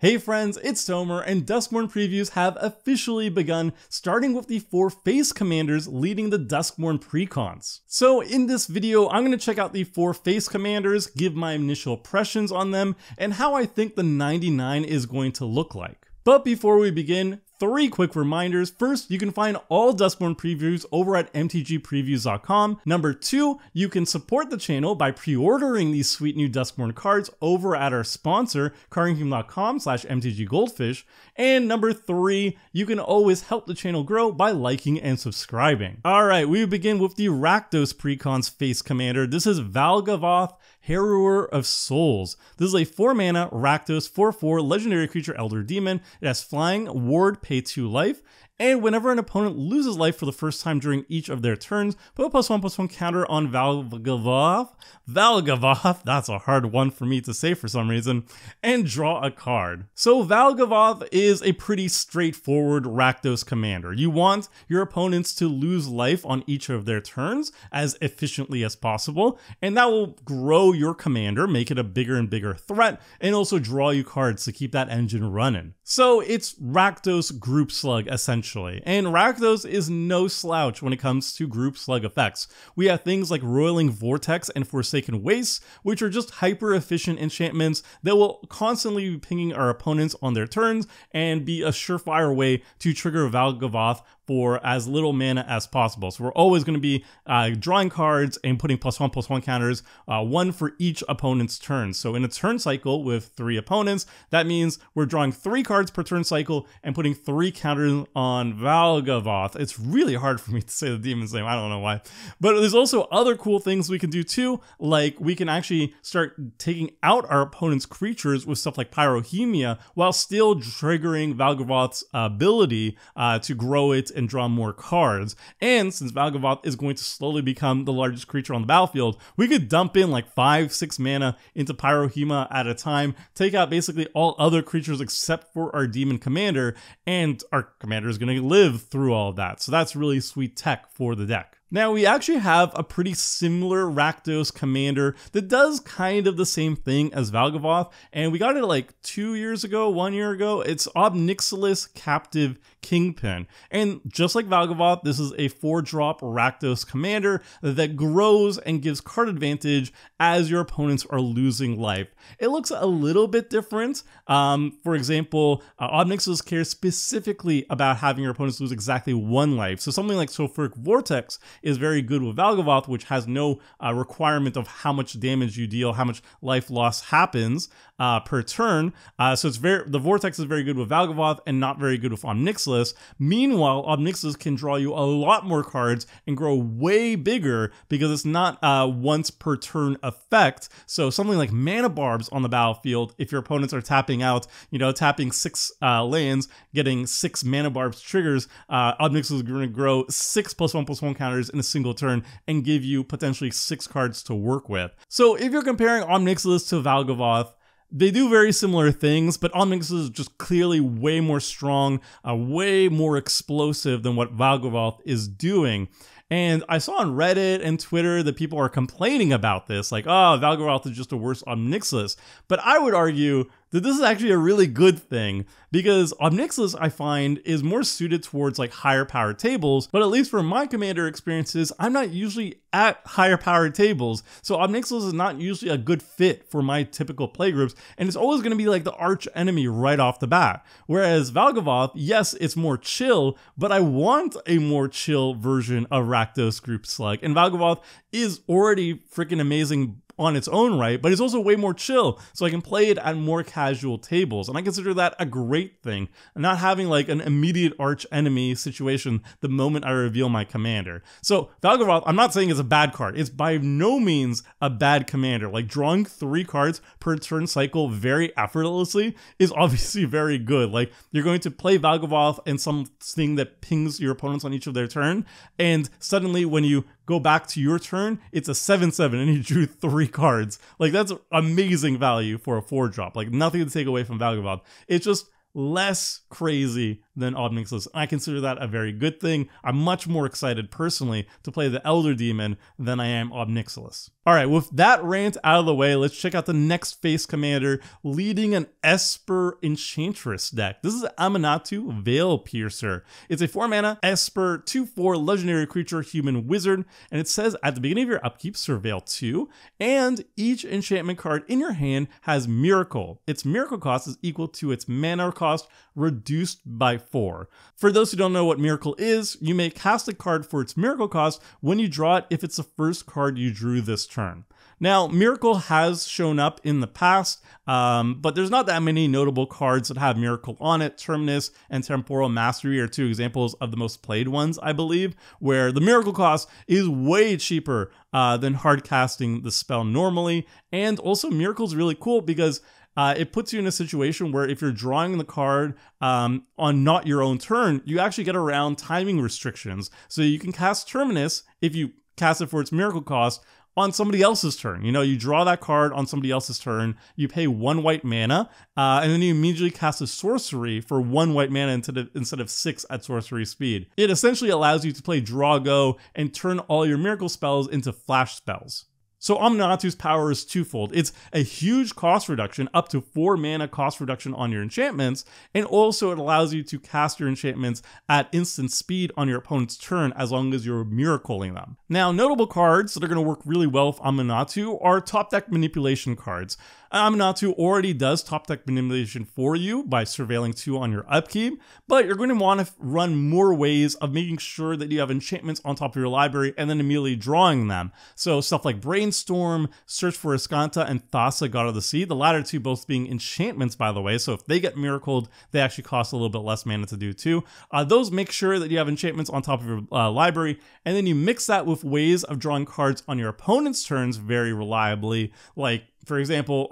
Hey friends, it's Tomer, and Duskmourn previews have officially begun, starting with the 4 face commanders leading the Duskmourn precons. So in this video, I'm going to check out the 4 face commanders, give my initial impressions on them, and how I think the 99 is going to look like. But before we begin, 3 quick reminders. First, you can find all Duskmourn previews over at mtgpreviews.com. Number 2, you can support the channel by pre-ordering these sweet new Duskmourn cards over at our sponsor, cardingkingdom.com/mtggoldfish. And number 3, you can always help the channel grow by liking and subscribing. Alright, we begin with the Rakdos precons face commander. This is Valgavoth, Harrower of Souls. This is a 4-mana Rakdos 4/4 legendary creature elder demon. It has flying, ward, pay 2 life, and whenever an opponent loses life for the first time during each of their turns, put a +1/+1 counter on Valgavoth, that's a hard one for me to say for some reason, and draw a card. So Valgavoth is a pretty straightforward Rakdos commander. You want your opponents to lose life on each of their turns as efficiently as possible, and that will grow your commander, make it a bigger and bigger threat, and also draw you cards to keep that engine running. So it's Rakdos Group Slug essentially. And Rakdos is no slouch when it comes to group slug effects. We have things like Roiling Vortex and Forsaken Wastes, which are just hyper efficient enchantments that will constantly be pinging our opponents on their turns and be a surefire way to trigger Valgavoth for as little mana as possible. So we're always going to be drawing cards and putting +1/+1 counters, 1 for each opponent's turn. So in a turn cycle with 3 opponents, that means we're drawing 3 cards per turn cycle and putting 3 counters on Valgavoth. It's really hard for me to say the demon's name, I don't know why. But there's also other cool things we can do too, like we can actually start taking out our opponent's creatures with stuff like Pyrohemia while still triggering Valgavoth's ability to grow it and draw more cards. And since Valgavoth is going to slowly become the largest creature on the battlefield, we could dump in like 5-6 mana into Pyrohemia at a time, take out basically all other creatures except for our demon commander, and our commander is going to live through all of that. So that's really sweet tech for the deck. Now, we actually have a pretty similar Rakdos commander that does kind of the same thing as Valgavoth, and we got it like 2 years ago, 1 year ago. It's Ob Nixilis Captive Kingpin. And just like Valgavoth, this is a 4-drop Rakdos commander that grows and gives card advantage as your opponents are losing life. It looks a little bit different. For example, Ob Nixilis cares specifically about having your opponents lose exactly 1 life. So something like Sulfuric Vortex is very good with Valgavoth, which has no requirement of how much damage you deal, how much life loss happens per turn. So the Vortex is very good with Valgavoth and not very good with Ob Nixilis. Meanwhile, Ob Nixilis can draw you a lot more cards and grow way bigger because it's not a once per turn effect. So something like Mana Barbs on the battlefield, if your opponents are tapping out, tapping 6 lands, getting 6 Mana Barbs triggers, Ob Nixilis is going to grow 6 +1/+1 counters in a single turn and give you potentially 6 cards to work with. So if you're comparing Ob Nixilis to Valgavoth, they do very similar things, but Ob Nixilis is just clearly way more strong, way more explosive than what Valgavoth is doing. And I saw on Reddit and Twitter that people are complaining about this, like, oh, Valgavoth is just a worse Ob Nixilis. But I would argue that this is actually a really good thing, because Ob Nixilis, I find, is more suited towards like higher power tables, but at least for my commander experiences, I'm not usually at higher power tables, so Ob Nixilis is not usually a good fit for my typical playgroups, and it's always going to be like the arch enemy right off the bat. Whereas Valgavoth, yes, it's more chill, but I want a more chill version of Rakdos Group Slug, and Valgavoth is already freaking amazing on its own right, but it's also way more chill, so I can play it at more casual tables, and I consider that a great thing, not having like an immediate arch enemy situation the moment I reveal my commander. So Valgavoth, I'm not saying it's a bad card, it's by no means a bad commander. Like drawing 3 cards per turn cycle very effortlessly is obviously very good. Like you're going to play Valgavoth and something that pings your opponents on each of their turn, and suddenly when you go back to your turn, it's a 7/7 and you drew 3 cards. Like that's amazing value for a 4-drop. Like nothing to take away from Valgavoth. It's just less crazy than Ob Nixilis. I consider that a very good thing. I'm much more excited personally to play the Elder Demon than I am Ob Nixilis. Alright, with that rant out of the way, let's check out the next face commander leading an Esper Enchantress deck. This is Aminatou, Veil Piercer. It's a 4-mana Esper 2/4 legendary creature human wizard, and it says at the beginning of your upkeep, surveil 2, and each enchantment card in your hand has Miracle. Its Miracle cost is equal to its mana cost reduced by 4. For those who don't know what Miracle is, you may cast a card for its Miracle cost when you draw it if it's the first card you drew this turn. Now, Miracle has shown up in the past, but there's not that many notable cards that have Miracle on it. Terminus and Temporal Mastery are two examples of the most played ones, I believe, where the Miracle cost is way cheaper than hard casting the spell normally. And also, Miracle is really cool because it puts you in a situation where if you're drawing the card on not your own turn, you actually get around timing restrictions. So you can cast Terminus if you cast it for its Miracle cost on somebody else's turn. You know, you draw that card on somebody else's turn, you pay 1 white mana, and then you immediately cast a sorcery for 1 white mana instead of 6 at sorcery speed. It essentially allows you to play draw go and turn all your Miracle spells into flash spells. So Aminatou's power is twofold. It's a huge cost reduction, up to 4 mana cost reduction on your enchantments, and also it allows you to cast your enchantments at instant speed on your opponent's turn as long as you're miracling them. Now, notable cards that are going to work really well with Aminatou are top deck manipulation cards. Aminatou already does top deck manipulation for you by surveilling 2 on your upkeep, but you're going to want to run more ways of making sure that you have enchantments on top of your library and then immediately drawing them. So stuff like Brainstorm, Search for Escanta, and Thassa, God of the Sea, the latter 2 both being enchantments, by the way, so if they get miracled, they actually cost a little bit less mana to do too. Those make sure that you have enchantments on top of your library, and then you mix that with ways of drawing cards on your opponent's turns very reliably, like, for example,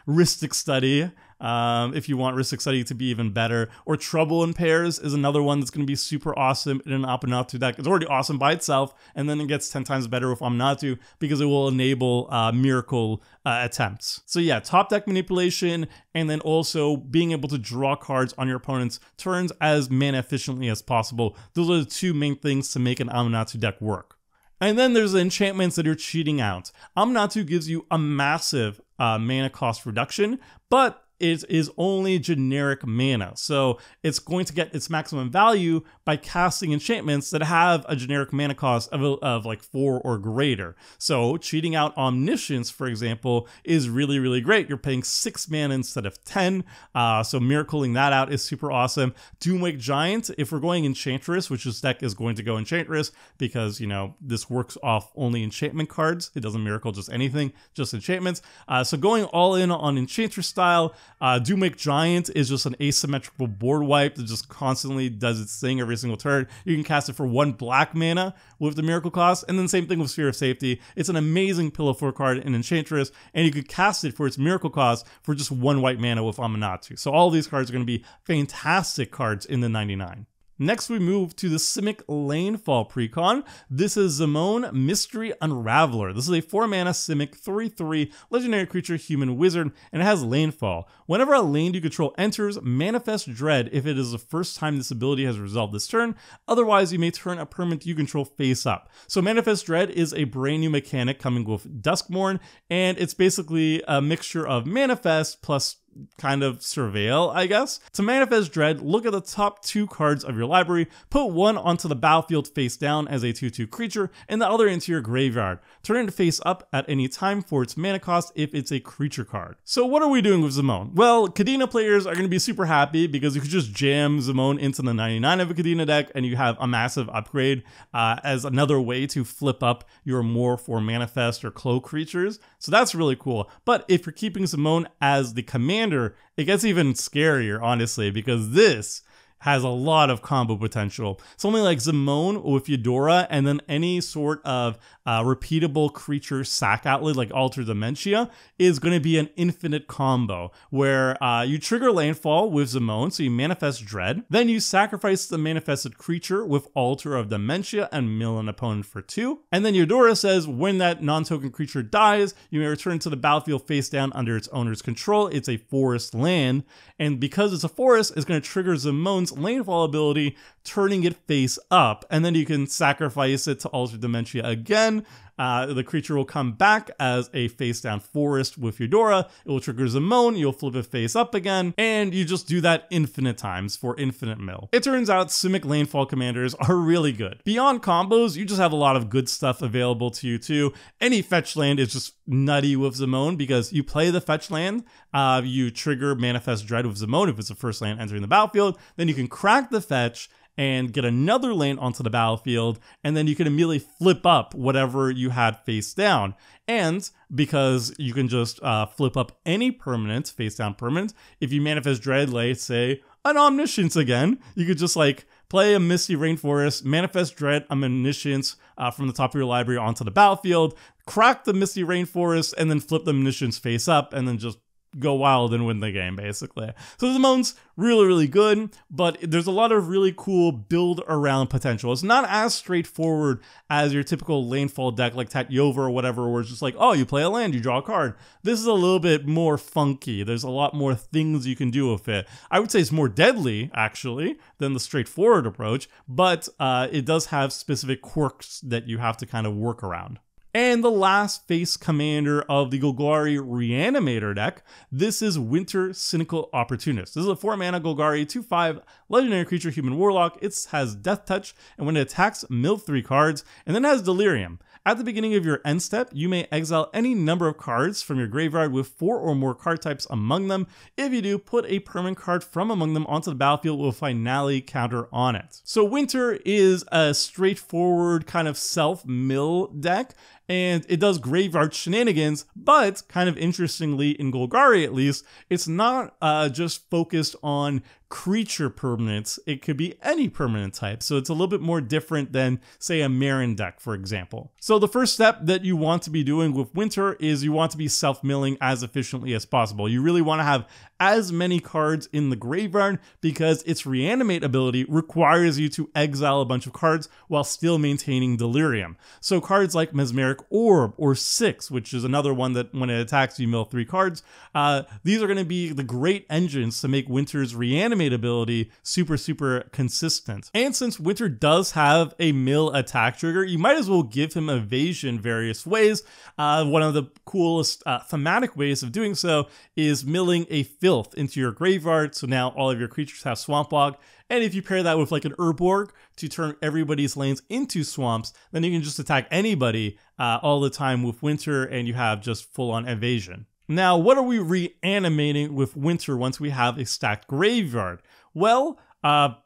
Rhystic Study, if you want Rhystic Study to be even better, or Trouble in Pairs is another one that's going to be super awesome in an Aminatou deck. It's already awesome by itself, and then it gets 10 times better with Aminatou because it will enable miracle attempts. So yeah, top deck manipulation, and then also being able to draw cards on your opponent's turns as mana efficiently as possible. Those are the 2 main things to make an Aminatou deck work. And then there's the enchantments that you're cheating out. Aminatou gives you a massive mana cost reduction, but it is only generic mana. So it's going to get its maximum value by casting enchantments that have a generic mana cost of like 4 or greater. So cheating out Omniscience, for example, is really, really great. You're paying 6 mana instead of 10. So miracling that out is super awesome. Doomwake Giant, if we're going Enchantress, which this deck is going to go Enchantress because, you know, this works off only enchantment cards. It doesn't miracle just anything, just enchantments. So going all in on Enchantress style, Doomwake Giant is just an asymmetrical board wipe that just constantly does its thing every single turn. You can cast it for 1 black mana with the miracle cost, and then same thing with Sphere of Safety. It's an amazing pillow fort card in Enchantress, and you could cast it for its miracle cost for just 1 white mana with Aminatou. So all these cards are going to be fantastic cards in the 99. Next, we move to the Simic Lanefall precon. This is Zimone, Mystery Unraveler. This is a 4-mana Simic 3/3 legendary creature human wizard, and it has Lanefall. Whenever a land you control enters, manifest Dread if it is the first time this ability has resolved this turn. Otherwise, you may turn a permanent you control face up. So manifest Dread is a brand new mechanic coming with Duskmourn, and it's basically a mixture of manifest plus kind of surveil, I guess. To manifest Dread, look at the top 2 cards of your library, put 1 onto the battlefield face down as a 2/2 creature, and the other into your graveyard. Turn it face up at any time for its mana cost if it's a creature card. So what are we doing with Zimone? Well, Kadena players are going to be super happy because you could just jam Zimone into the 99 of a Kadena deck and you have a massive upgrade as another way to flip up your morph or manifest or cloak creatures. So that's really cool. But if you're keeping Zimone as the commander, it gets even scarier, honestly, because this has a lot of combo potential. Something like Zimone with Eudora, and then any sort of repeatable creature sack outlet like Alter Dementia is going to be an infinite combo where you trigger Landfall with Zimone, so you manifest Dread, then you sacrifice the manifested creature with Alter of Dementia and mill an opponent for 2, and then Eudora says when that non-token creature dies, you may return to the battlefield face down under its owner's control. It's a forest land, and because it's a forest, it's going to trigger Zimone's Zimone's landfall ability, turning it face up, and then you can sacrifice it to alter Dementia again. The creature will come back as a face-down forest with Eudora. It will trigger Zimone, you'll flip it face up again, and you just do that infinite times for infinite mill. It turns out Simic landfall commanders are really good. Beyond combos, you just have a lot of good stuff available to you too. Any fetch land is just nutty with Zimone because you play the fetch land, you trigger Manifest Dread with Zimone if it's the first land entering the battlefield, then you can crack the fetch, and get another land onto the battlefield, and then you can immediately flip up whatever you had face down. And because you can just flip up any permanent, face down permanent, if you Manifest Dread, let's say, an Omniscience again, you could just like play a Misty Rainforest, Manifest Dread, Omniscience from the top of your library onto the battlefield, crack the Misty Rainforest, and then flip the Omniscience face up, and then just go wild and win the game, basically. So Zimone's really, really good, but there's a lot of really cool build around potential. It's not as straightforward as your typical landfall deck like Tatyova or whatever, where it's just like, oh, you play a land, you draw a card. This is a little bit more funky. There's a lot more things you can do with it. I would say it's more deadly, actually, than the straightforward approach, but it does have specific quirks that you have to kind of work around. And the last face commander of the Golgari Reanimator deck, this is Winter Cynical Opportunist. This is a 4-mana Golgari 2/5 legendary creature human warlock. It has Death Touch, and when it attacks, mill 3 cards, and then it has Delirium. At the beginning of your end step, you may exile any number of cards from your graveyard with 4 or more card types among them. If you do, put a permanent card from among them onto the battlefield with a finality counter on it. So Winter is a straightforward kind of self-mill deck, and it does graveyard shenanigans, but kind of interestingly, in Golgari at least, it's not just focused on creature permanents. It could be any permanent type, so it's a little bit more different than, say, a Marin deck, for example. So the first step that you want to be doing with Winter is you want to be self-milling as efficiently as possible. You really want to have as many cards in the graveyard because its Reanimate ability requires you to exile a bunch of cards while still maintaining Delirium. So cards like Mesmeric Orb or 6, which is another one that when it attacks you mill 3 cards, these are going to be the great engines to make Winter's Reanimate ability super consistent. And since Winter does have a mill attack trigger, you might as well give him evasion various ways. One of the coolest thematic ways of doing so is milling a Filth into your graveyard, so now all of your creatures have Swamp Walk. And if you pair that with like an Urborg to turn everybody's lands into swamps, then you can just attack anybody all the time with Winter, and you have just full-on evasion. Now, what are we reanimating with Winter once we have a stacked graveyard? Well,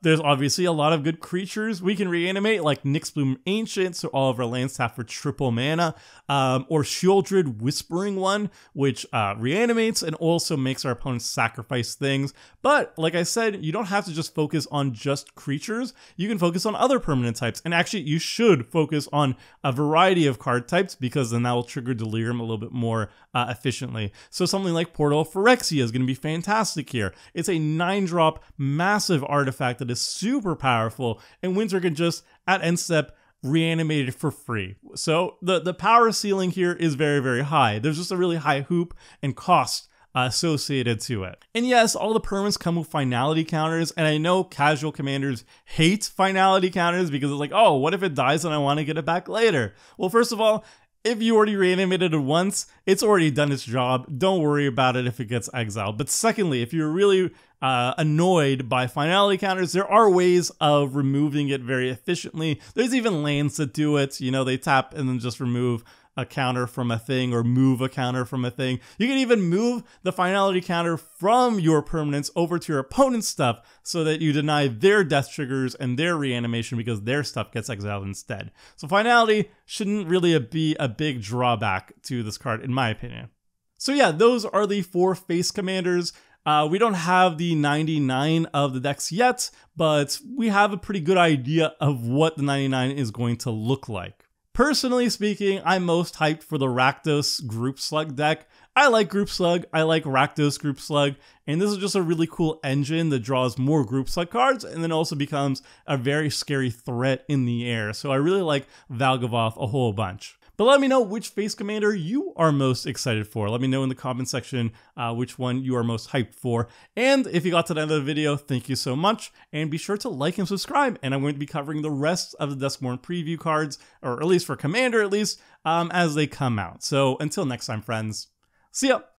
there's obviously a lot of good creatures we can reanimate, like Nyxbloom Ancient, so all of our lands tap for triple mana, or Shieldred Whispering One, which reanimates and also makes our opponents sacrifice things. But like I said, you don't have to just focus on just creatures. You can focus on other permanent types, and actually you should focus on a variety of card types because then that will trigger Delirium a little bit more efficiently. So something like Portal of Phyrexia is going to be fantastic here. It's a 9-drop massive artifact that is super powerful, and Winter can just, at end step, reanimate it for free. So the power ceiling here is very high. There's just a really high hoop and cost associated to it. And yes, all the permanents come with finality counters, and I know casual commanders hate finality counters because it's like, oh, what if it dies and I want to get it back later? Well, first of all, if you already reanimated it once, it's already done its job. Don't worry about it if it gets exiled. But secondly, if you're really annoyed by finality counters, there are ways of removing it very efficiently. There's even lands that do it. You know, they tap and then just remove a counter from a thing or move a counter from a thing. You can even move the finality counter from your permanents over to your opponent's stuff so that you deny their death triggers and their reanimation because their stuff gets exiled instead. So finality shouldn't really be a big drawback to this card, in my opinion. So yeah, those are the 4 face commanders. We don't have the 99 of the decks yet, but we have a pretty good idea of what the 99 is going to look like. Personally speaking, I'm most hyped for the Rakdos Group Slug deck. I like Group Slug, I like Rakdos Group Slug, and this is just a really cool engine that draws more Group Slug cards and then also becomes a very scary threat in the air. So I really like Valgavoth a whole bunch. But let me know which face commander you are most excited for. Let me know in the comment section which one you are most hyped for. And if you got to the end of the video, thank you so much. And be sure to like and subscribe. And I'm going to be covering the rest of the Duskmourn preview cards, or at least for Commander at least, as they come out. So until next time, friends, see ya!